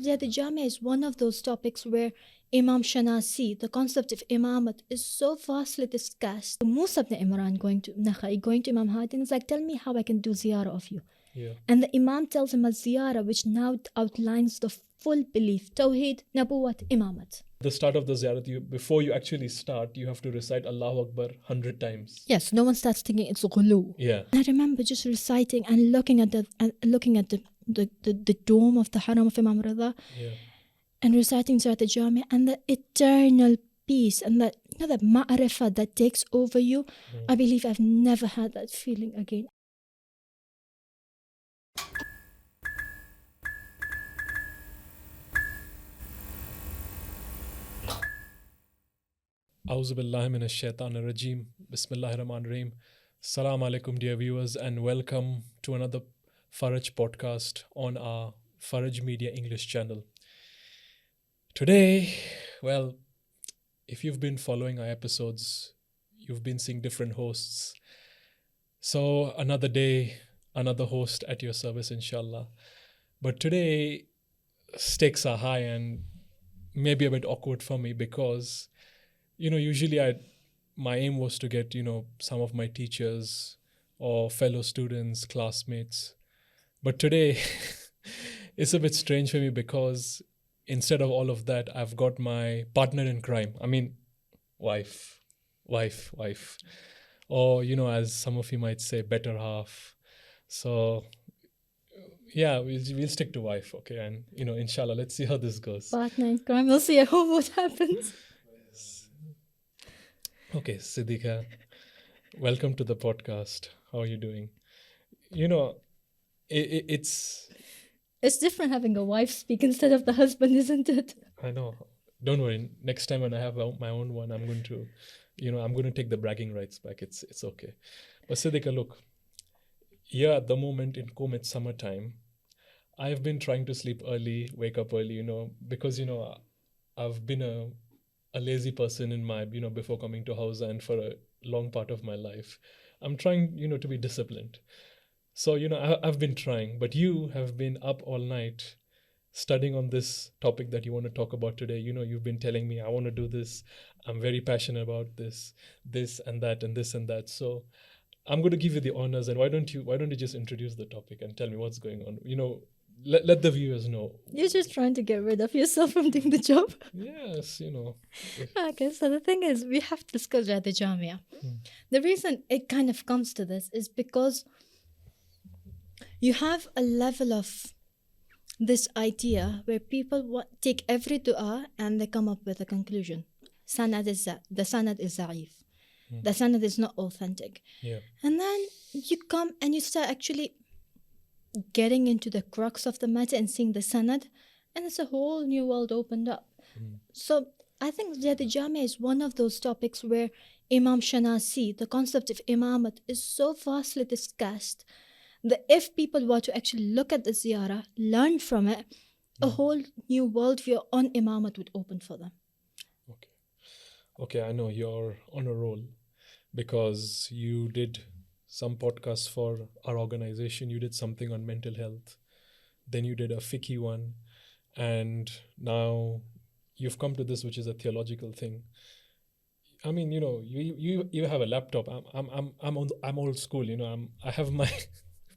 Ziyarat Jamia is one of those topics where Imam Shanasi, the concept of Imamat, is so vastly discussed. Most of the Imran going to Imam Hadi and is like, tell me how I can do ziyarah of you. Yeah. And the Imam tells him a ziyarah which now outlines the full belief, Tawheed, Nabuwat, Imamat. The start of the ziyarat, before you actually start, you have to recite Allahu Akbar 100 times. Yes, no one starts thinking it's ghulu. Yeah. I remember just reciting and looking at the dome of the Haram of Imam Rida, Yeah. and reciting Ziyarat Jamia and the eternal peace and that ma'arifah that takes over you. I believe I've never had that feeling again. A'udhu billahi minash shaitanir rajeem. Bismillahir rahmanir rahim. Assalamu alaikum, dear viewers, and welcome to another Faraj podcast on our Faraj Media English channel. Today, well, if you've been following our episodes, you've been seeing different hosts. So another day, another host at your service, inshallah. But today, stakes are high and maybe a bit awkward for me because, usually my aim was to get, some of my teachers or fellow students, classmates. But today, it's a bit strange for me because instead of all of that, I've got my partner in crime. I mean, wife. Or, as some of you might say, better half. So, yeah, we'll stick to wife, okay? And, inshallah, let's see how this goes. Partner in crime, we'll see at home what happens. Okay, Siddiqa, welcome to the podcast. How are you doing? It's different having a wife speak instead of the husband, isn't it? I know. Don't worry. Next time when I have my own one, I'm going to take the bragging rights back. It's okay. But Siddiqa, look, here at the moment in Qom, it's summertime. I've been trying to sleep early, wake up early, because, I've been a lazy person in my, before coming to hawza and for a long part of my life. I'm trying, to be disciplined. So, I've been trying, but you have been up all night studying on this topic that you want to talk about today. You've been telling me, I want to do this. I'm very passionate about this and that and this and that. So I'm going to give you the honors. And why don't you just introduce the topic and tell me what's going on? Let the viewers know. You're just trying to get rid of yourself from doing the job. Yes, Okay, so the thing is, we have to discuss Ziyarat Jamia. The reason it kind of comes to this is because you have a level of this idea where people take every dua and they come up with a conclusion. The sanad is za'if. The sanad is not authentic. Yeah. And then you come and you start actually getting into the crux of the matter and seeing the sanad, and it's a whole new world opened up. So I think Ziyarat Jamia is one of those topics where Imam Shanasi, the concept of Imamat, is so vastly discussed that if people were to actually look at the ziyarah, learn from it, a whole new worldview on Imamat would open for them. Okay, I know you're on a roll because you did some podcasts for our organization. You did something on mental health. Then you did a Fiqh one. And now you've come to this, which is a theological thing. I mean, you have a laptop. I'm old school. I have my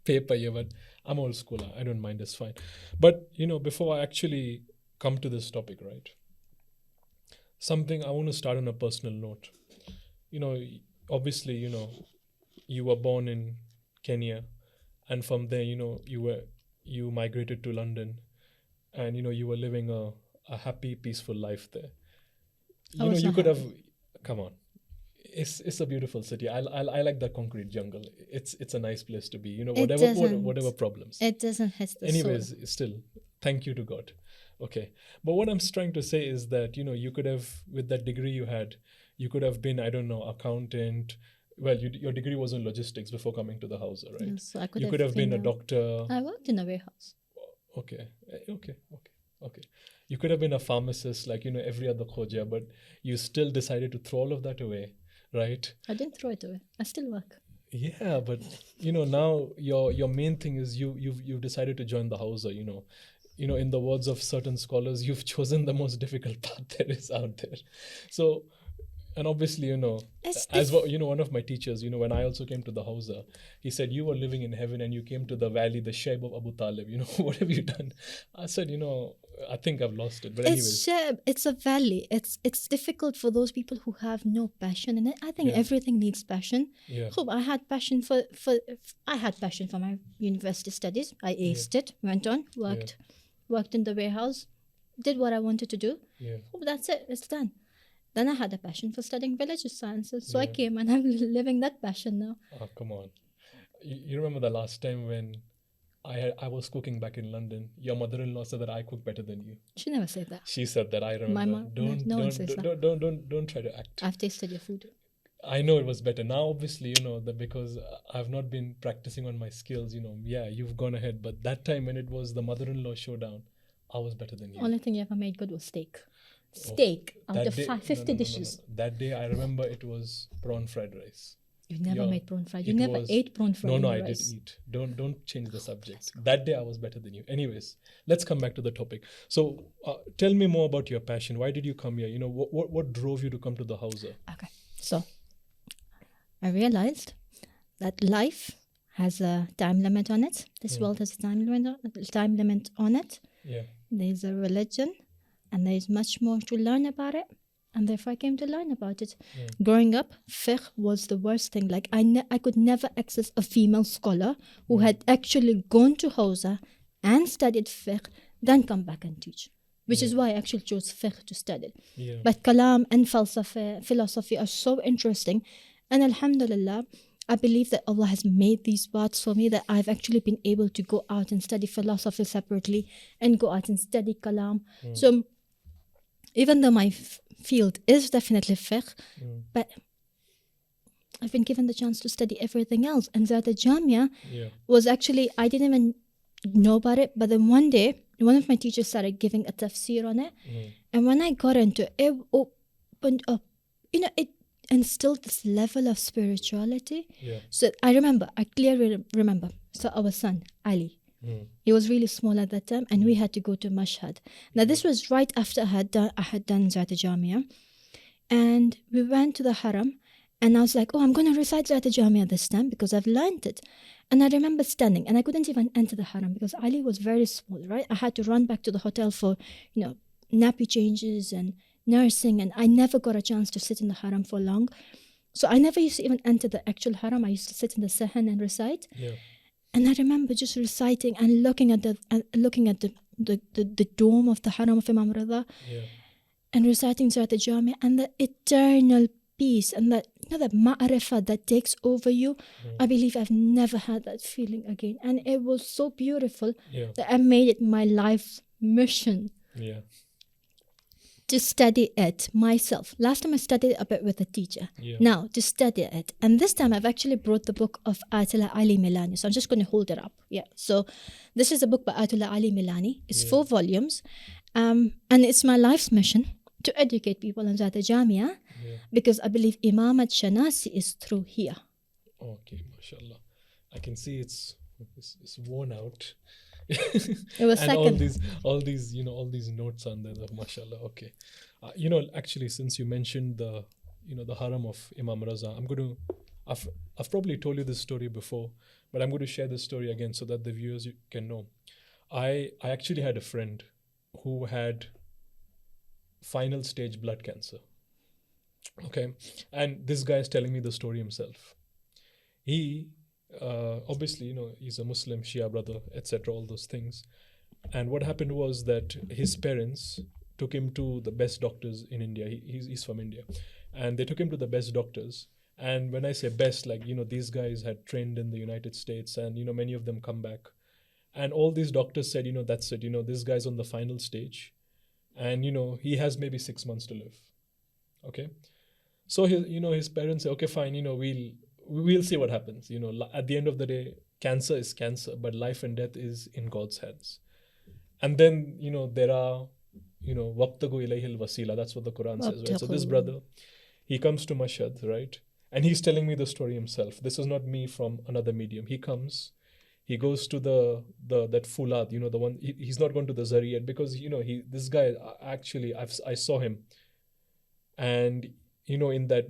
paper here, but I'm old school. I don't mind. It's fine. But before I actually come to this topic, right? Something I want to start on a personal note. Obviously, you were born in Kenya, and from there, you migrated to London, and you were living a happy, peaceful life there. You could have come on. It's a beautiful city. I like the concrete jungle. It's a nice place to be. Whatever problems. It doesn't hit the Anyways, soul. still, thank you to God. Okay. But what I'm trying to say is that, you could have, with that degree you had, you could have been, I don't know, accountant. Well, your degree was in logistics before coming to the hawza, right? Yes, so You could have been a doctor. I worked in a warehouse. Okay. You could have been a pharmacist like, every other khoja, but you still decided to throw all of that away, right? I didn't throw it away. I still work. Yeah, but, now your main thing is you've decided to join the hawza, in the words of certain scholars, you've chosen the most difficult path there is out there. So, and obviously, one of my teachers, when I also came to the hawza, he said, you were living in heaven and you came to the valley, the shape of Abu Talib, what have you done? I said, I think I've lost it. But anyways. It's a valley. It's difficult for those people who have no passion in it. I think everything needs passion. Yeah. So I had passion for my university studies. I aced it, went on, worked in the warehouse, did what I wanted to do. Yeah. Oh, that's it. It's done. Then I had a passion for studying religious sciences. So I came and I'm living that passion now. Oh, come on. You remember the last time when I was cooking back in London, your mother-in-law said that I cook better than you. She never said that. She said that, I remember. My mom, no one says that. Don't try to act. I've tasted your food. I know it was better. Now, obviously, that because I've not been practicing on my skills, you've gone ahead. But that time when it was the mother-in-law showdown, I was better than you. Only thing you ever made good was steak. Steak out of 50 dishes. No. That day, I remember it was prawn fried rice. You never made prawn fried. You never ate prawn fried. No, I did eat. Don't change the subject. That day I was better than you. Anyways, let's come back to the topic. So, tell me more about your passion. Why did you come here? What drove you to come to the hawza? Okay, so I realized that life has a time limit on it. This world has a time limit on it. Yeah. There's a religion, and there's much more to learn about it. And therefore I came to learn about it. Growing up, fiqh was the worst thing. Like I could never access a female scholar who had actually gone to hawza and studied fiqh, then come back and teach. Which is why I actually chose fiqh to study. Yeah. But kalam and philosophy are so interesting. And alhamdulillah, I believe that Allah has made these paths for me, that I've actually been able to go out and study philosophy separately and go out and study kalam. So even though my field is definitely fiqh, but I've been given the chance to study everything else. And Ziyarat Jamia was actually, I didn't even know about it, but then one day, one of my teachers started giving a tafsir on it. And when I got into it, it opened up, it instilled this level of spirituality. So I clearly remember, so our son, Ali, he was really small at that time, and we had to go to Mashhad. Now this was right after I had done Ziyarat Jamia, and we went to the Haram, and I was like, I'm going to recite Ziyarat Jamia this time because I've learned it. And I remember standing, and I couldn't even enter the Haram because Ali was very small, right? I had to run back to the hotel for, nappy changes and nursing, and I never got a chance to sit in the Haram for long. So I never used to even enter the actual Haram. I used to sit in the Sahan and recite. And I remember just reciting and looking at the dome of the Haram of Imam Ladha, and reciting Ziyarat Jamia, and the eternal peace and that ma'arifah that takes over you. I believe I've never had that feeling again, and it was so beautiful that I made it my life's mission to study it myself. Last time I studied a bit with a teacher. Now to study it, and this time I've actually brought the book of Ayatollah Ali Milani. So I'm just going to hold it up. So this is a book by Ayatollah Ali Milani. It's 4 volumes, and it's my life's mission to educate people on Ziyarat Jamia, because I believe Imamat Shanasi is through here. Okay, mashallah. I can see it's worn out. It was and second. all these notes on there, mashallah. Okay, actually, since you mentioned the Haram of Imam Raza, I've probably told you this story before, but I'm going to share this story again so that the viewers can know. I actually had a friend who had final stage blood cancer. Okay, and this guy is telling me the story himself. He obviously, he's a Muslim, Shia brother, etc., all those things. And what happened was that his parents took him to the best doctors in India. He's from India. And they took him to the best doctors. And when I say best, these guys had trained in the United States, and, many of them come back. And all these doctors said, that's it, this guy's on the final stage. And, he has maybe 6 months to live. Okay. So, his parents say, okay, fine, we'll see what happens. At the end of the day, cancer is cancer, but life and death is in God's hands. And then, there are, wabtagu ilayhil wasila. That's what the Quran says, right? So this brother, he comes to Mashhad, right? And he's telling me the story himself. This is not me from another medium. He comes, he goes to that fulad, the one, he's not gone to the zari yet, because this guy, actually I saw him, and in that,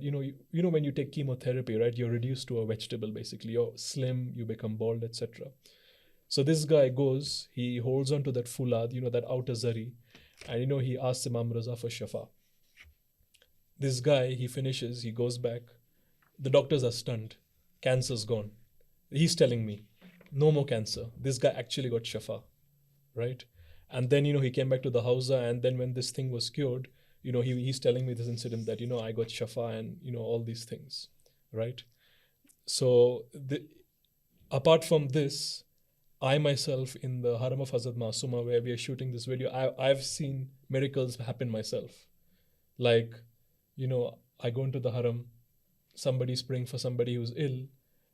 when you take chemotherapy, right, you're reduced to a vegetable, basically. You're slim, you become bald, etc. So this guy goes, he holds on to that fulad, that outer zari, and he asks Imam Raza for shafa. This guy, he finishes, he goes back. The doctors are stunned. Cancer's gone. He's telling me, no more cancer. This guy actually got shafa, right? And then, he came back to the hawza, and then when this thing was cured, he's telling me this incident that, I got shafa and, all these things, right? So apart from this, I myself, in the Haram of Hazrat Masuma, where we are shooting this video, I've seen miracles happen myself. Like, I go into the Haram, somebody's praying for somebody who's ill,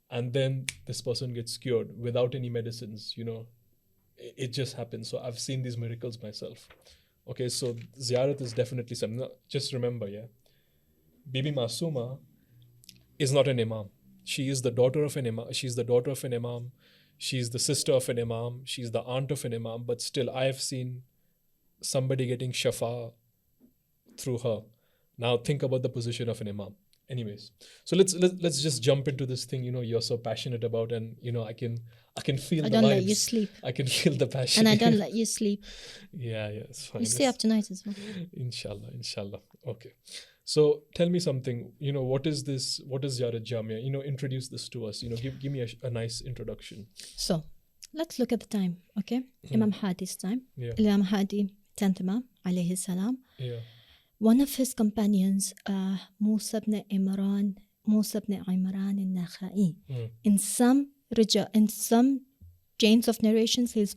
and then this person gets cured without any medicines, it just happens. So I've seen these miracles myself. Okay, so ziyarat is definitely something. Now, just remember, Bibi Masuma is not an imam. She is the daughter of an imam. She's the daughter of an imam. She's the sister of an imam. She's the aunt of an imam. But still, I have seen somebody getting shafa through her. Now think about the position of an imam. Anyways, so let's just jump into this thing. You're so passionate about, and I can feel the vibes. I don't let you sleep. I can feel the passion. And I don't let you sleep. Yeah, it's fine. You stay up tonight as well. Inshallah. Okay. So tell me something. What is this? What is Ziyarat Jamia? Introduce this to us. Give me a nice introduction. So let's look at the time. Okay, Imam Hadi's time. Yeah. Imam Hadi, 10th Imam, alayhi salam. Yeah. One of his companions, Musa ibn Imran al-Nakhai. In some chains of narrations, he's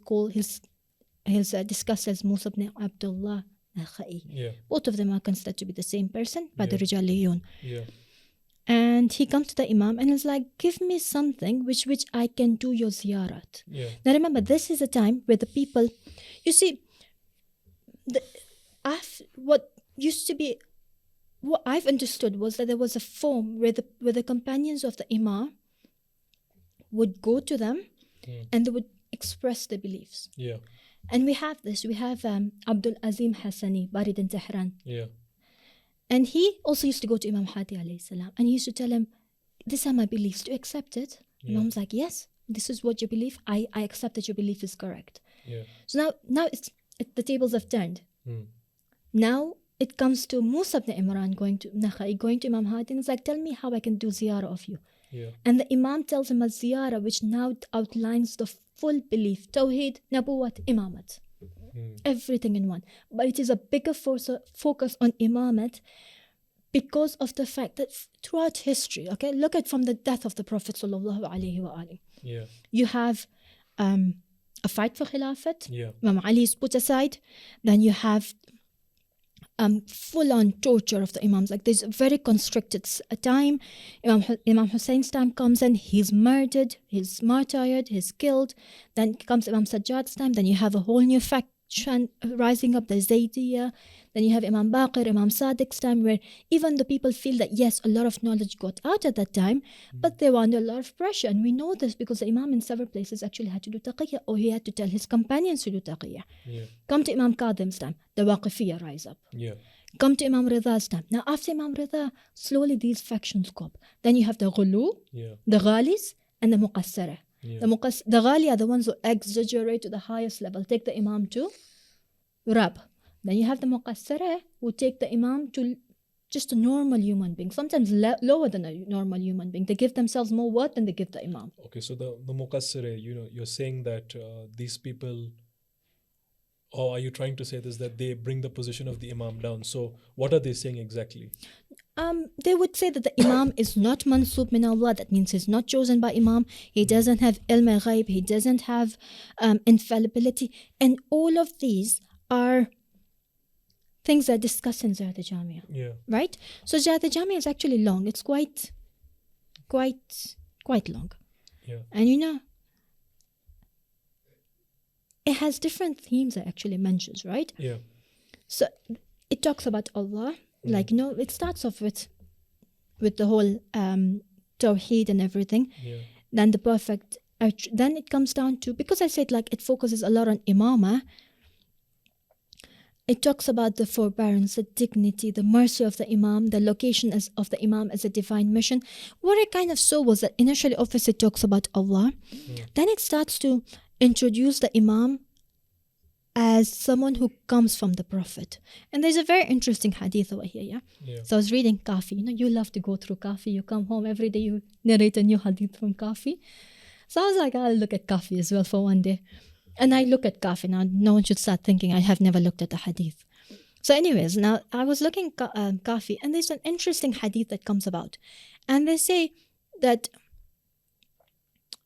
discussed as Musa ibn Abdullah Nakhai. Yeah. Both of them are considered to be the same person by the Rijaliyun. Yeah. And he comes to the Imam and is like, give me something which I can do your ziyarat. Yeah. Now remember, this is a time where the people, you see, what I've understood was that there was a form where the companions of the Imam would go to them and they would express their beliefs. Yeah. And we have this. We have Abdul Azim Hassani, buried in Tehran. Yeah. And he also used to go to Imam Hadi alayhi salam, and he used to tell him, these are my beliefs. Do you accept it? Yeah. Imam's like, yes, this is what you believe. I accept that your belief is correct. Yeah. So now the tables have turned. Now it comes to Musa ibn Imran going to Imam Hadi, and it's like, tell me how I can do ziyarah of you. Yeah. And the Imam tells him a ziyarah which now outlines the full belief, Tawheed, Nabuwat, Imamat. Everything in one. But it is a bigger focus on Imamat because of the fact that throughout history, okay, look at from the death of the Prophet sallallahu alaihi wasallam. Yeah. You have a fight for Khilafat. Yeah. Imam Ali is put aside. Then you have full-on torture of the Imams. Like, there's a very constricted time. Imam Hussein's time comes in, he's murdered, he's martyred, he's killed. Then comes Imam Sajjad's time. Then you have a whole new faction rising up, the Zaydiyya. Then you have Imam Baqir, Imam Sadiq's time, where even the people feel that yes, a lot of knowledge got out at that time, but they were under a lot of pressure. And we know this because the Imam in several places actually had to do taqiyya, or he had to tell his companions to do taqiyya. Yeah. Come to Imam Kadhim's time, the Waqifiyya rise up. Yeah. Come to Imam Rida's time. Now after Imam Rida, slowly these factions go up. Then you have the Ghulu, the Ghalis, and the Muqassara. Yeah. The Ghali are the ones who exaggerate to the highest level, take the Imam to Rab. Then you have the Muqassara who take the Imam to just a normal human being, sometimes lower than a normal human being. They give themselves more worth than they give the Imam. Okay, so the Muqassara, you're saying that these people, or are you trying to say this, that they bring the position of the Imam down? So what are they saying exactly? They would say that the Imam is not mansub min Allah. That means he's not chosen by Imam. He doesn't have ilm al-ghaib. He doesn't have infallibility. And all of these are things that are discussed in Ziyarat Jamia. Yeah. Right? So Ziyarat Jamia is actually long. It's quite long. Yeah. And it has different themes it actually mentions, right? Yeah. So it talks about Allah. Like, it starts off with the whole Tawheed and everything. Yeah. Then the perfect then it comes down to, because I said like it focuses a lot on imama, it talks about the forbearance, the dignity, the mercy of the imam, the location of the imam as a divine mission. What I kind of saw was that initially obviously it talks about Allah, then it starts to introduce the imam as someone who comes from the Prophet. And there's a very interesting hadith over here, Yeah. So I was reading Kafi. You love to go through Kafi. You come home every day, you narrate a new hadith from Kafi. So I was like, I'll look at Kafi as well for one day. And I look at Kafi. Now, no one should start thinking I have never looked at the hadith. So anyways, now I was looking Kafi, and there's an interesting hadith that comes about. And they say that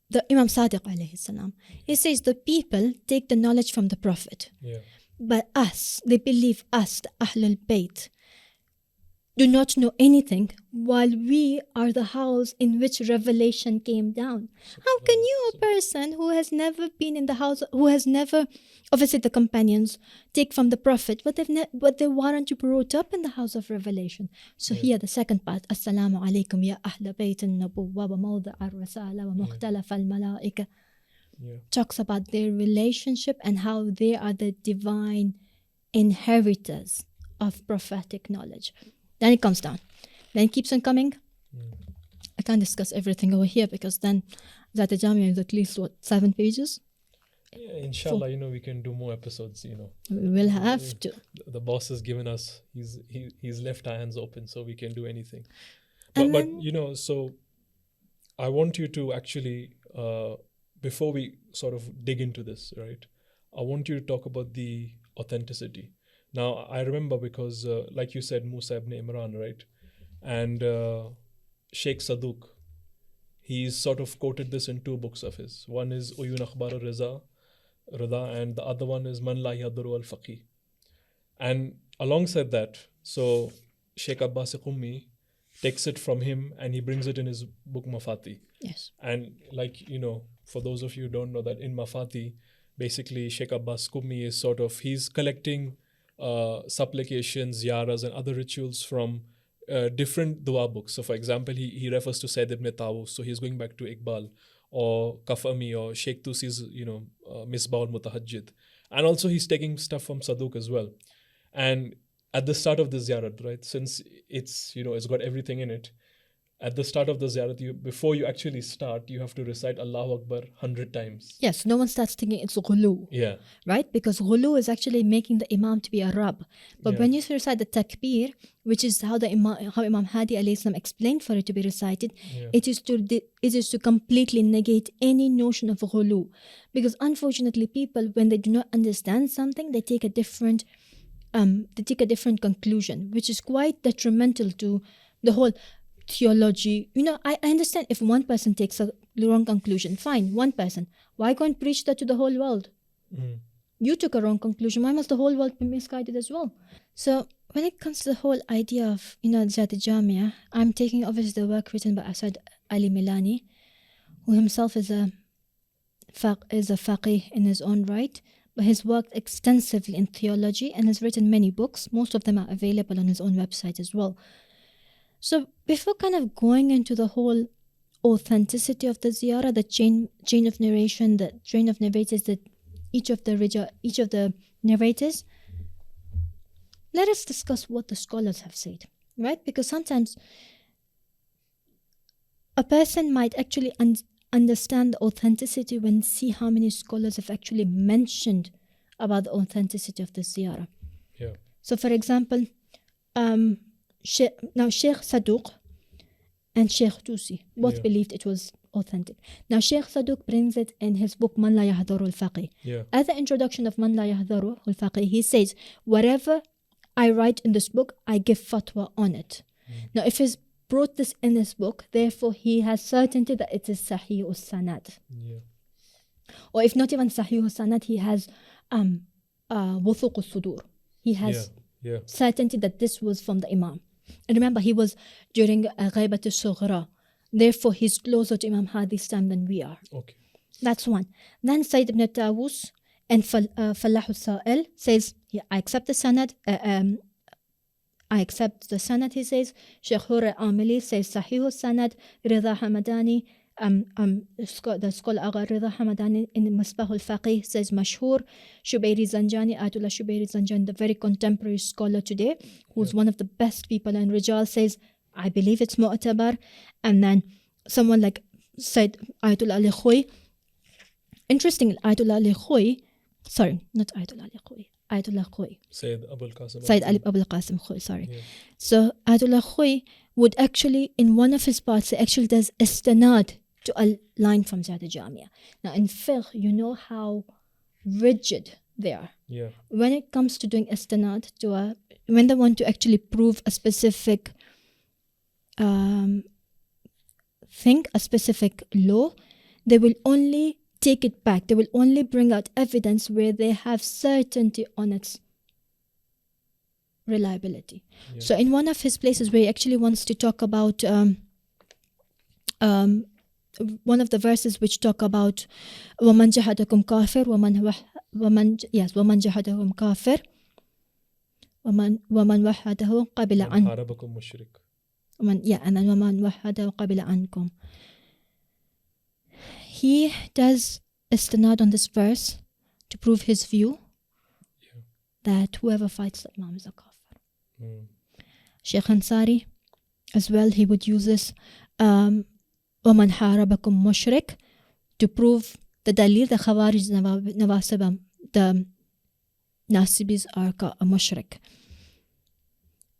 the Imam Sadiq alayhi salam, he says the people take the knowledge from the Prophet. Yeah. But us, they believe us, the Ahlul Bayt, do not know anything while we are the house in which revelation came down. How can you, a person who has never been in the house, who has never, obviously the companions take from the Prophet, but they weren't brought up in the house of revelation. So here the second part, Assalamu alaikum ya ahla bayt an-nubuwwa wa mawda' ar-risala wa mukhtalaf al-malaika, talks about their relationship and how they are the divine inheritors of prophetic knowledge. Then it comes down. Then it keeps on coming. I can't discuss everything over here because then Ziyarat Jamia is at least, 7 pages? Yeah, inshallah, we can do more episodes, We will have to. The boss has given us, he's left our hands open, so we can do anything. And So I want you to actually, before we sort of dig into this, right, I want you to talk about the authenticity. Now, I remember because, like you said, Musa ibn Imran, right? And Sheikh Saduq, he's sort of quoted this in 2 books of his. One is Uyun Akhbar al-Rida, and the other one is Man La Yadru al-Faqih. And alongside that, so Sheikh Abbas Qummi takes it from him and he brings it in his book Mafati. Yes. And like, for those of you who don't know that in Mafati, basically Sheikh Abbas Qummi is sort of, he's collecting supplications, ziyaras and other rituals from different dua books. So for example, he refers to Sayyid ibn Tawus, so he's going back to Iqbal or Kafami or Sheikh Tusi's, Misbah al-Mutahajjid. And also he's taking stuff from Saduq as well. And at the start of the ziyarat, right, since it's, it's got everything in it, at the start of the ziyarat, before you actually start, you have to recite Allahu Akbar 100 times. Yes, no one starts thinking it's ghulu. Yeah. Right? Because ghulu is actually making the imam to be a rab. But when you recite the takbir, which is how Imam Hadi alayhi salam explained for it to be recited, it is to completely negate any notion of ghulu. Because unfortunately, people, when they do not understand something, they take a different conclusion, which is quite detrimental to the whole theology. I understand if one person takes a wrong conclusion, fine, one person. Why can't preach that to the whole world? You took a wrong conclusion. Why must the whole world be misguided as well? So when it comes to the whole idea of, Ziyarat Jamia, I'm taking obviously the work written by Asad Ali Milani, who himself is a faqih in his own right, but he's worked extensively in theology and has written many books. Most of them are available on his own website as well. So before kind of going into the whole authenticity of the ziyarah, the chain of narration, the train of narrators, that each of the narrators, let us discuss what the scholars have said, right? Because sometimes a person might actually understand the authenticity when see how many scholars have actually mentioned about the authenticity of the ziyarah. Yeah. So for example, Sheikh Saduq and Sheikh Tusi both believed it was authentic. Now Sheikh Saduq brings it in his book Man La Yahdharu al-Faqih. At the introduction of Man La Yahdharu al-Faqih, he says, whatever I write in this book, I give fatwa on it. Now if he's brought this in his book, therefore he has certainty that it is Sahih al-Sanad. Or if not even Sahih al-Sanad, he has Wuthuq al-Sudur. He has certainty that this was from the Imam. And remember, he was during Ghaibat al-Sughra. Therefore, he's closer to Imam Hadi's time than we are. Okay. That's one. Then Sayyid ibn Tawus and Fallah al-Sa'il says, I accept the sanad. He says. Sheikh Hur Amili says Sahih al-Sanad. Rida Hamadani The scholar Agha Rida Hamadani in Misbah al-Faqih says Mashhur. Shubayri Zanjani, Ayatollah Shubayri Zanjani, the very contemporary scholar today, who's one of the best people in Rijal, says, I believe it's Mu'tabar. And then someone like said Ayatollah Ali Khoy. Interesting, Ayatollah Ali Khoy, sorry, not Ayatollah Ali Khoy, Ayatollah Khoy. Sayyid Abul Qasim. Sayyid Ali Abul Qasim Khoy, sorry. Yeah. So Ayatollah Khoy would actually, in one of his parts, he actually does istinad to a line from Ziyarat Jamia. Now in fiqh, you know how rigid they are. Yeah. When it comes to doing istinad to when they want to actually prove a specific thing, a specific law, they will only take it back. They will only bring out evidence where they have certainty on its reliability. Yeah. So in one of his places where he actually wants to talk about one of the verses which talk about وَمَنْ جَحَدَكُمْ كَافِرٌ وَمَنْ جَحَدَكُمْ كَافِرٌ وَمَنْ وَحَدَهُ قَبِلَ عَنْ حاربكم مشرك. and then وَمَنْ وَحَدَهُ قَبِلَ عَنْكُمْ. He does istinad on this verse to prove his view that whoever fights the Imam is a kafir. Sheikh Ansari as well, he would use this وَمَنْ حَارَبَكُمْ مُشْرِكٌ to prove the dalil, the Khawarij, Nawasib, the Nasibis are a mushrik.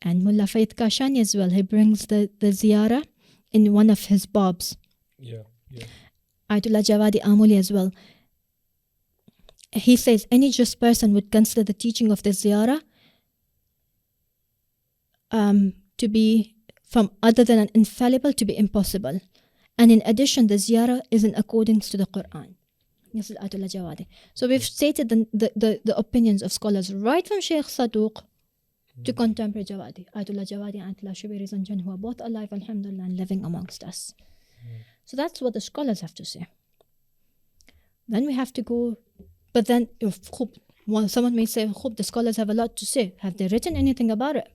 And Mullah Faith Kashani as well, he brings the ziyarah in one of his babs. Yeah. Ayatollah Jawadi Amuli as well. He says any just person would consider the teaching of the ziyarah to be from other than an infallible to be impossible. And in addition, the ziyarah is in accordance to the Quran. This is Ayatollah Jawadi. So we've stated the opinions of scholars right from Sheikh Saduq to contemporary Jawadi. Ayatollah Jawadi and Ayatollah Shubayri Zanjan, who are both alive, alhamdulillah, and living amongst us. So that's what the scholars have to say. Then we have to go, but then if someone may say, the scholars have a lot to say. Have they written anything about it?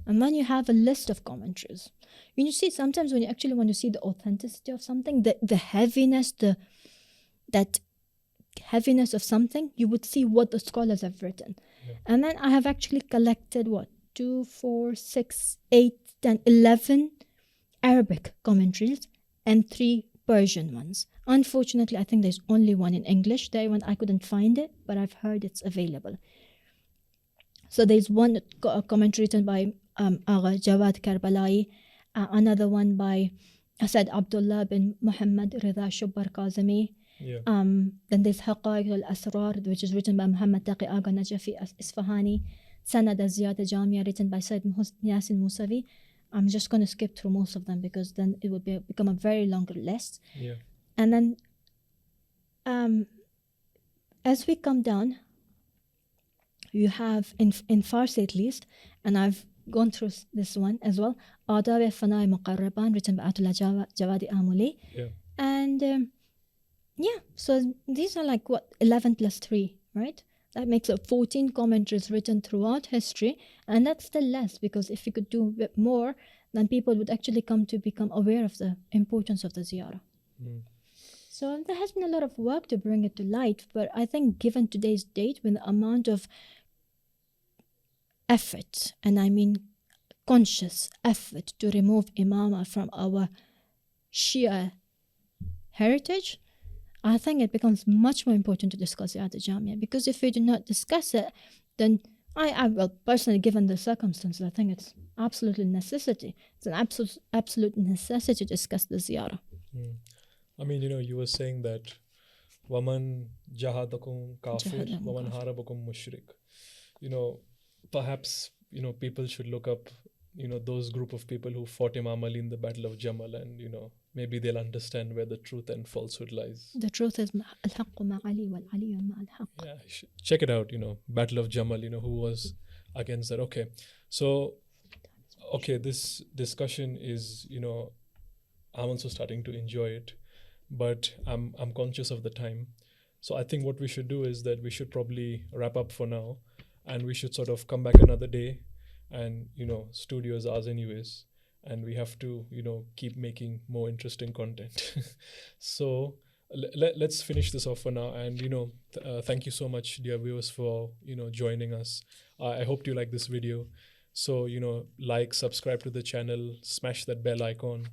And then you have a list of commentaries. You see, sometimes when you actually want to see the authenticity of something, the heaviness, that heaviness of something, you would see what the scholars have written. And then I have actually collected 2, 4, 6, 8, 10, 11 Arabic commentaries and 3 Persian ones. Unfortunately, I think there's only one in English. That one I couldn't find it, but I've heard it's available. So there's one commentary written by Agha Jawad Karbalai, another one by Asad Abdullah bin Muhammad Rida Shubbar Kazemi. Then there's Haqaiq al-Asrar, which is written by Muhammad Taqi Agha Najafi Isfahani. Sanad Ziyarat Jamia, written by Sayyid Yasin Musavi. I'm just going to skip through most of them because then it would become a very long list. And then as we come down, you have in Farsi at least, and I've gone through this one as well, Adab Fanai Muqarraban, written by Ayatollah Jawadi Amuli. And so these are 11 plus 3, right? That makes up 14 commentaries written throughout history, and that's still less, because if you could do a bit more, then people would actually come to become aware of the importance of the ziyarah. So there has been a lot of work to bring it to light, but I think given today's date, with the amount of effort, and I mean conscious effort, to remove imama from our Shia heritage, I think it becomes much more important to discuss Ziyarat Jamia, because if we do not discuss it, then I personally, given the circumstances, I think it's absolutely necessity. It's an absolute necessity to discuss the ziyarah. I mean, you were saying that waman jahadakum kafir, waman harabakum mushrik. Perhaps people should look up those group of people who fought Imam Ali in the Battle of Jamal, and maybe they'll understand where the truth and falsehood lies. The truth is al-haqqu ma Ali wal Ali ma al-haqq. Yeah, check it out. Battle of Jamal. Who was against that? Okay, so this discussion is I'm also starting to enjoy it, but I'm conscious of the time. So I think what we should do is that we should probably wrap up for now, and we should sort of come back another day, and studio is ours anyways, and we have to, keep making more interesting content. So let's finish this off for now. And thank you so much, dear viewers, for joining us. I hope you like this video. So like, subscribe to the channel, smash that bell icon,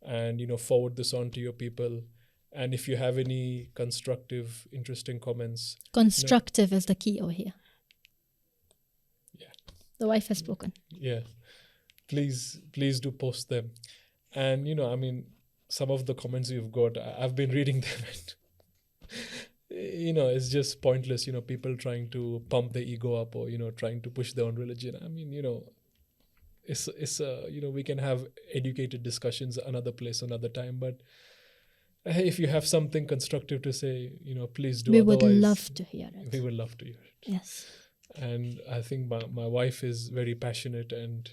and forward this on to your people. And if you have any constructive, interesting comments, Constructive is the key over here. Yeah. The wife has spoken. Yeah, please do post them. And some of the comments you've got, I've been reading them, and it's just pointless. People trying to pump their ego up, or trying to push their own religion. I mean, it's we can have educated discussions another place, another time. But hey, if you have something constructive to say, please do. We would Otherwise, love to hear it. We would love to hear it. Yes. And I think my wife is very passionate, and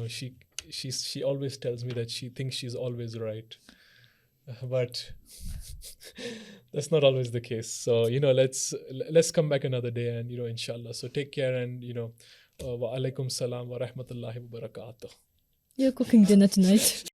she always tells me that she thinks she's always right, but that's not always the case. So let's come back another day, and inshallah. So take care, and wa alaikum salam wa rahmatullahi wa barakatuh. You're cooking dinner tonight.